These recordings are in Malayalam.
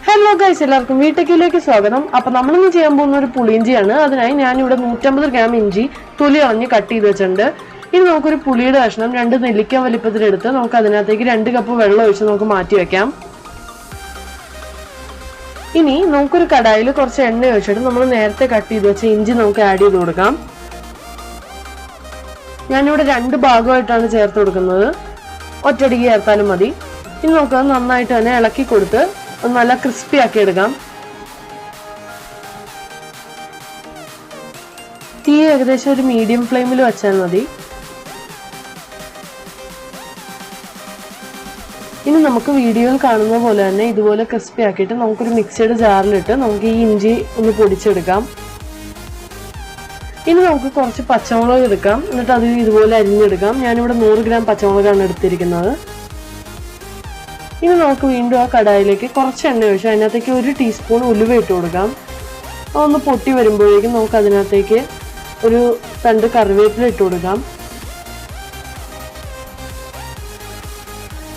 Hello guys, എല്ലാവർക്കും വീട്ടിലേക്ക് സ്വാഗതം. അപ്പോൾ നമ്മൾ ഇന്ന് ചെയ്യാൻ പോകുന്ന ഒരു പുളിയിഞ്ചിയാണ്. അതിനായി ഞാൻ ഇവിടെ 150 ഗ്രാം ഇഞ്ചി തൊലി കളഞ്ഞ് കട്ട് ചെയ്തു വെച്ചിട്ടുണ്ട്. ഇനി നമുക്ക് ഒരു പുളിയുടെ കഷ്ണം 2 നെല്ലിക്ക വലിപ്പത്തിൽ എടുത്ത് നമുക്ക് അതിനകത്തേക്ക് 2 കപ്പ് വെള്ളം ഒഴിച്ച് നമുക്ക് മാറ്റി വെക്കാം. ഇനി നമുക്കൊരു കടായിൽ കുറച്ച് എണ്ണ ഒഴിച്ചിട്ട് നമ്മൾ നേരത്തെ കട്ട് ചെയ്തു വെച്ച ഇഞ്ചി നമുക്ക് ആഡ് ചെയ്ത് കൊടുക്കാം. ഞാൻ ഇവിടെ 2 ഭാഗമായിട്ടാണ് ചേർത്ത് കൊടുക്കുന്നത്. ഒറ്റയടിക്ക് ചേർത്താലും മതി. ഇനി നമുക്ക് നന്നായിട്ട് തന്നെ ഇളക്കി കൊടുത്ത് നല്ല ക്രിസ്പി ആക്കി എടുക്കാം. തീ ഏകദേശം ഒരു മീഡിയം ഫ്ലെയിമിൽ വെച്ചാൽ മതി. ഇനി നമുക്ക് വീഡിയോയിൽ കാണുന്ന പോലെ തന്നെ ഇതുപോലെ ക്രിസ്പി ആക്കിയിട്ട് നമുക്കൊരു മിക്സിയുടെ ജാറിലിട്ട് നമുക്ക് ഈ ഇഞ്ചി ഒന്ന് പൊടിച്ചെടുക്കാം. ഇനി നമുക്ക് കുറച്ച് പച്ചമുളക് എടുക്കാം. എന്നിട്ട് അത് ഇതുപോലെ അരിഞ്ഞെടുക്കാം. ഞാനിവിടെ 100 ഗ്രാം പച്ചമുളകാണ് എടുത്തിരിക്കുന്നത്. ഇനി നമുക്ക് വീണ്ടും ആ കടായിലേക്ക് കുറച്ച് എണ്ണ ഒഴിച്ച് അതിനകത്തേക്ക് 1 ടീസ്പൂൺ ഉലുവ ഇട്ട് കൊടുക്കാം. അതൊന്ന് പൊട്ടി വരുമ്പോഴേക്കും നമുക്ക് അതിനകത്തേക്ക് ഒരു 2 കറിവേപ്പില ഇട്ട് കൊടുക്കാം.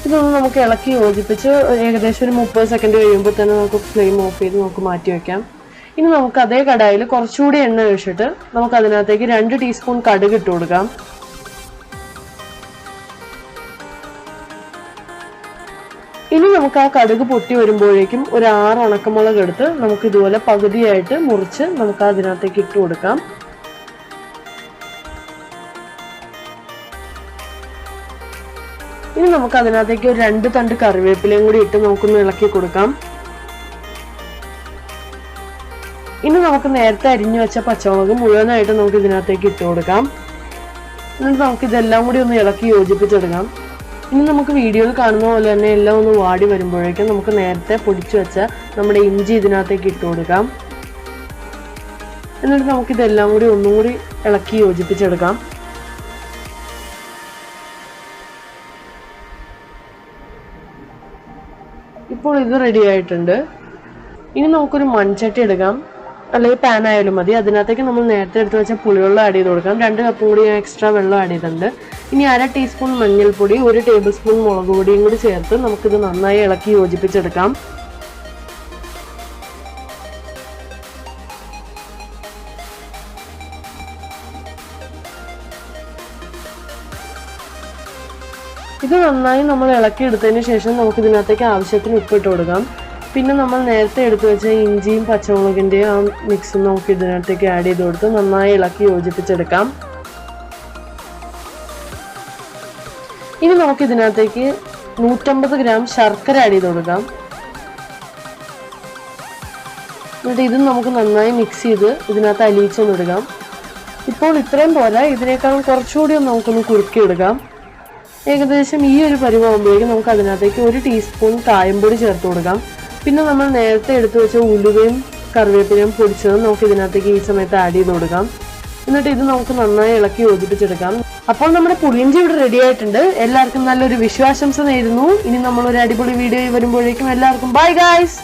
ഇതൊന്ന് നമുക്ക് ഇളക്കി യോജിപ്പിച്ച് ഏകദേശം ഒരു 30 സെക്കൻഡ് കഴിയുമ്പോൾ തന്നെ നമുക്ക് ഫ്ലെയിം ഓഫ് ചെയ്ത് നമുക്ക് മാറ്റി വയ്ക്കാം. ഇനി നമുക്ക് അതേ കടായിൽ കുറച്ചുകൂടി എണ്ണ ഒഴിച്ചിട്ട് നമുക്ക് അതിനകത്തേക്ക് 2 ടീസ്പൂൺ കടുക് ഇട്ട് കൊടുക്കാം. ഇനി നമുക്ക് ആ കടുക് പൊട്ടി വരുമ്പോഴേക്കും ഒരു 6 ഉണക്കമുളക് എടുത്ത് നമുക്ക് ഇതുപോലെ പകുതിയായിട്ട് മുറിച്ച് നമുക്ക് അതിനകത്തേക്ക് ഇട്ട് കൊടുക്കാം. ഇനി നമുക്ക് അതിനകത്തേക്ക് ഒരു 2 തണ്ട് കറിവേപ്പിലയും കൂടി ഇട്ട് നമുക്കൊന്ന് ഇളക്കി കൊടുക്കാം. ഇനി നമുക്ക് നേരത്തെ അരിഞ്ഞു വെച്ച പച്ചമുളക് മുഴുവനായിട്ട് നമുക്ക് ഇതിനകത്തേക്ക് ഇട്ട് കൊടുക്കാം. എന്നിട്ട് നമുക്ക് ഇതെല്ലാം കൂടി ഒന്ന് ഇളക്കി യോജിപ്പിച്ചെടുക്കാം. ഇനി നമുക്ക് വീഡിയോയിൽ കാണുന്ന പോലെ തന്നെ എല്ലാം ഒന്ന് വാടി വരുമ്പോഴേക്കും നമുക്ക് നേരത്തെ പൊടിച്ചു വെച്ച നമ്മുടെ ഇഞ്ചി ഇതിനകത്തേക്ക് ഇട്ട് കൊടുക്കാം. എന്നിട്ട് നമുക്കിതെല്ലാം കൂടി ഒന്നും കൂടി ഇളക്കി യോജിപ്പിച്ചെടുക്കാം. ഇപ്പോൾ ഇത് റെഡി ആയിട്ടുണ്ട്. ഇനി നമുക്കൊരു മൺചട്ടി എടുക്കാം, അല്ലെങ്കിൽ പാൻ ആയാലും മതി. അതിനകത്തേക്ക് നമ്മൾ നേരത്തെ എടുത്ത് വെച്ച പുളിവെള്ളം ആഡ് ചെയ്ത് കൊടുക്കാം. 2 കപ്പ് കൂടി എക്സ്ട്രാ വെള്ളം ആഡ് ചെയ്തിട്ടുണ്ട്. ഇനി 1/2 ടീസ്പൂൺ മഞ്ഞൾപ്പൊടി, 1 ടേബിൾ സ്പൂൺ മുളക് പൊടിയും കൂടി ചേർത്ത് നമുക്കിത് നന്നായി ഇളക്കി യോജിപ്പിച്ചെടുക്കാം. ഇത് നന്നായി നമ്മൾ ഇളക്കി എടുത്തതിന് ശേഷം നമുക്ക് ഇതിനകത്തേക്ക് ആവശ്യത്തിന് ഉപ്പിട്ട് കൊടുക്കാം. പിന്നെ നമ്മൾ നേരത്തെ എടുത്തു വെച്ച ഇഞ്ചിയും പച്ചമുളകിൻ്റെയും ആ മിക്സ് നമുക്ക് ഇതിനകത്തേക്ക് ആഡ് ചെയ്ത് കൊടുത്ത് നന്നായി ഇളക്കി യോജിപ്പിച്ചെടുക്കാം. ഇനി നമുക്ക് ഇതിനകത്തേക്ക് 150 ഗ്രാം ശർക്കര ആഡ് ചെയ്ത് കൊടുക്കാം. എന്നിട്ട് ഇത് നമുക്ക് നന്നായി മിക്സ് ചെയ്ത് ഇതിനകത്ത് അലിയിച്ചൊന്നിടുക. ഇപ്പോൾ ഇത്രയും പോലെ, ഇതിനേക്കാളും കുറച്ചുകൂടി നമുക്കൊന്ന് കുറുക്കിയെടുക്കാം. ഏകദേശം ഈ ഒരു പരുവാകുമ്പോഴേക്കും നമുക്ക് അതിനകത്തേക്ക് 1 ടീസ്പൂൺ കായംപൊടി ചേർത്ത് കൊടുക്കാം. പിന്നെ നമ്മൾ നേരത്തെ എടുത്തു വെച്ച ഉലുവയും കറിവേപ്പിലയും പൊടിച്ചതും നമുക്ക് ഇതിനകത്തേക്ക് ഈ സമയത്ത് ആഡ് ചെയ്ത് കൊടുക്കാം. എന്നിട്ട് ഇത് നമുക്ക് നന്നായി ഇളക്കി യോജിപ്പിച്ചെടുക്കാം. അപ്പോൾ നമ്മുടെ പുളിയിഞ്ചി ഇവിടെ റെഡി ആയിട്ടുണ്ട്. എല്ലാവർക്കും നല്ലൊരു വിഷു ആശംസ നേരുന്നു. ഇനി നമ്മൾ ഒരു അടിപൊളി വീഡിയോ വരുമ്പോഴേക്കും എല്ലാവർക്കും ബൈ ഗൈസ്.